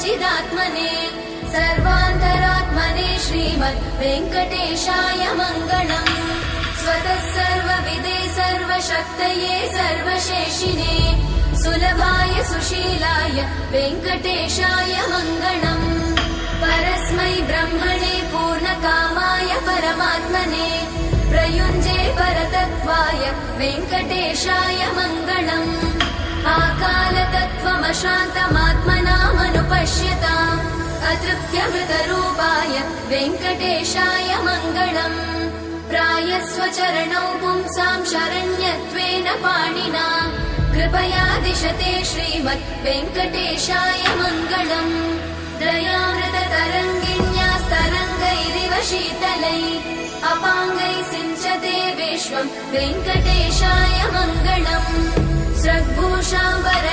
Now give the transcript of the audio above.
चिदात्मने सर्वान्तरात्मने श्रीमद् वेङ्कटेशाय मङ्गलम्। स्वतः सर्वविदे सर्वशक्तये सर्वशेषिने सुलभाय सुशीलाय वेङ्कटेशाय मङ्गलम्। परस्मै ब्रह्मणे पूर्णकामाय परमात्मने प्रयुञ्जे परतत्त्वाय वेङ्कटेशाय मङ्गलम्। आकालतत्त्वमशान्तमात्मनामनुपश्यताम् अतृप्त्यमृतरूपाय वेङ्कटेशाय मङ्गलम्। प्रायस्वचरणौ पुंसां शरण्यत्वेन पाणिना कृपया दिशते श्रीमद् वेङ्कटेशाय मङ्गलम्। दयामृततरङ्गिण्यास्तरङ्गैरिव शीतलै अपाङ्गै सिञ्चते विश्वं वेङ्कटेशाय मङ्गलम्। स्रग्भूषाम्बर